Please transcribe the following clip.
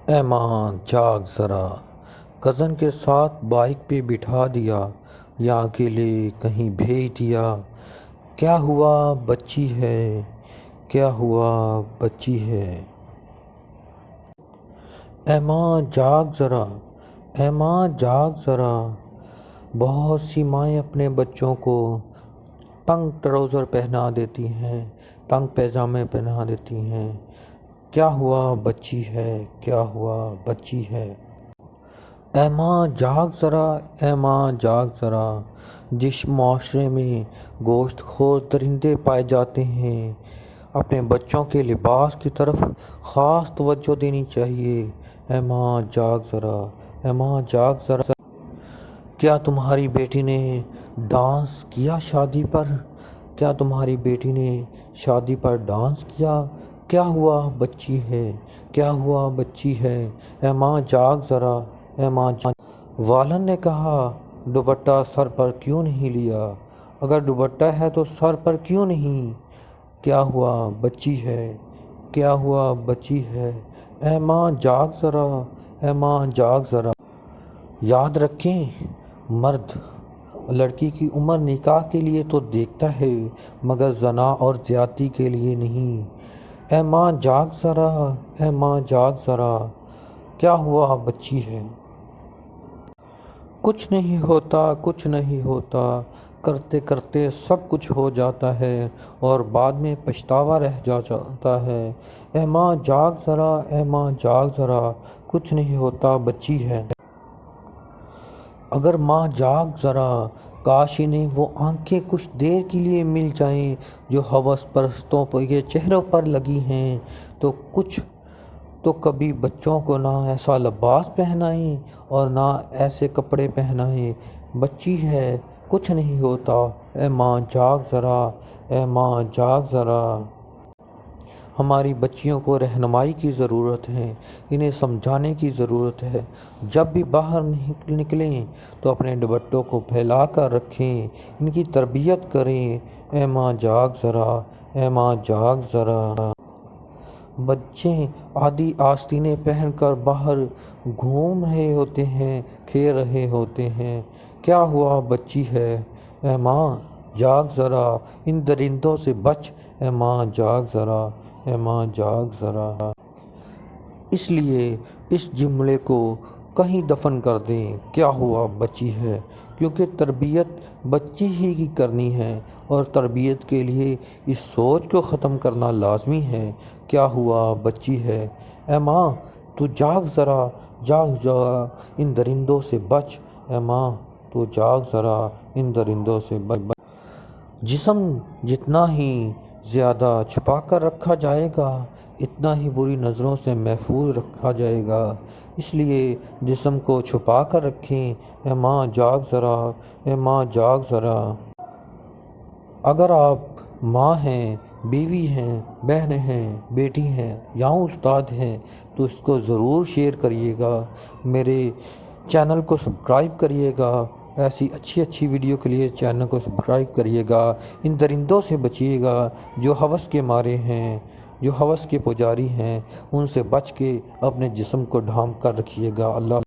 اے ماں جاگ ذرا، کزن کے ساتھ بائک پہ بٹھا دیا یا اکیلے کہیں بھیج دیا۔ کیا ہوا بچی ہے، کیا ہوا بچی ہے۔ اے ماں جاگ ذرا، اے ماں جاگ ذرا۔ بہت سی مائیں اپنے بچوں کو تنگ ٹراؤزر پہنا دیتی ہیں، تنگ پائجامے پہنا دیتی ہیں۔ کیا ہوا بچی ہے، کیا ہوا بچی ہے۔ اے ماں جاگ ذرا، اے ماں جاگ ذرا۔ جس معاشرے میں گوشت خور درندے پائے جاتے ہیں، اپنے بچوں کے لباس کی طرف خاص توجہ دینی چاہیے۔ اے ماں جاگ ذرا، اے ماں جاگ ذرا۔ کیا تمہاری بیٹی نے ڈانس کیا شادی پر، کیا تمہاری بیٹی نے شادی پر ڈانس کیا۔ کیا ہوا بچی ہے، کیا ہوا بچی ہے۔ اے ماں جاگ ذرا، اے ماں جاگ۔ والد نے کہا دوپٹہ سر پر کیوں نہیں لیا، اگر دوپٹہ ہے تو سر پر کیوں نہیں۔ کیا ہوا بچی ہے، کیا ہوا بچی ہے۔ اے ماں جاگ ذرا، اے ماں جاگ ذرا۔ یاد رکھیں، مرد لڑکی کی عمر نکاح کے لیے تو دیکھتا ہے مگر زنا اور زیادتی کے لیے نہیں۔ اے ماں جاگ ذرا، اے ماں جاگ ذرا۔ کیا ہوا بچی ہے۔ کچھ نہیں ہوتا، کچھ نہیں ہوتا، کرتے کرتے سب کچھ ہو جاتا ہے اور بعد میں پچھتاوا رہ جاتا ہے۔ اے ماں جاگ ذرا، اے ماں جاگ ذرا۔ کچھ نہیں ہوتا بچی ہے۔ اگر ماں جاگ ذرا، کاش انہیں وہ آنکھیں کچھ دیر کے لیے مل جائیں جو ہوس پرستوں کے چہروں پر لگی ہیں، تو کبھی بچوں کو نہ ایسا لباس پہنائیں اور نہ ایسے کپڑے پہنائیں۔ بچی ہے، کچھ نہیں ہوتا۔ اے ماں جاگ ذرا، اے ماں جاگ ذرا۔ ہماری بچیوں کو رہنمائی کی ضرورت ہے، انہیں سمجھانے کی ضرورت ہے۔ جب بھی باہر نکلیں تو اپنے دوپٹوں کو پھیلا کر رکھیں، ان کی تربیت کریں۔ اے ماں جاگ ذرا، اے ماں جاگ ذرا۔ بچے آدھی آستینیں پہن کر باہر گھوم رہے ہوتے ہیں، کھیل رہے ہوتے ہیں۔ کیا ہوا بچی ہے۔ اے ماں جاگ ذرا، ان درندوں سے بچ۔ اے ماں جاگ ذرا، اے ماں جاگ ذرا۔ اس لیے اس جملے کو کہیں دفن کر دیں، کیا ہوا بچی ہے، کیونکہ تربیت بچی ہی کی کرنی ہے اور تربیت کے لیے اس سوچ کو ختم کرنا لازمی ہے۔ کیا ہوا بچی ہے۔ اے ماں تو جاگ ذرا، جاگ ذرا، ان درندوں سے بچ۔ اے ماں تو جاگ ذرا، ان درندوں سے بچ۔ جسم جتنا ہی زیادہ چھپا کر رکھا جائے گا، اتنا ہی بری نظروں سے محفوظ رکھا جائے گا۔ اس لیے جسم کو چھپا کر رکھیں۔ اے ماں جاگ ذرا، اے ماں جاگ ذرا۔ اگر آپ ماں ہیں، بیوی ہیں، بہن ہیں، بیٹی ہیں یا استاد ہیں تو اس کو ضرور شیئر کریے گا، میرے چینل کو سبسکرائب کریے گا۔ ایسی اچھی ویڈیو کے لیے چینل کو سبسکرائب کریے گا۔ ان درندوں سے بچیے گا جو ہوس کے مارے ہیں، جو ہوس کے پجاری ہیں، ان سے بچ کے اپنے جسم کو ڈھانپ کر رکھیے گا۔ اللہ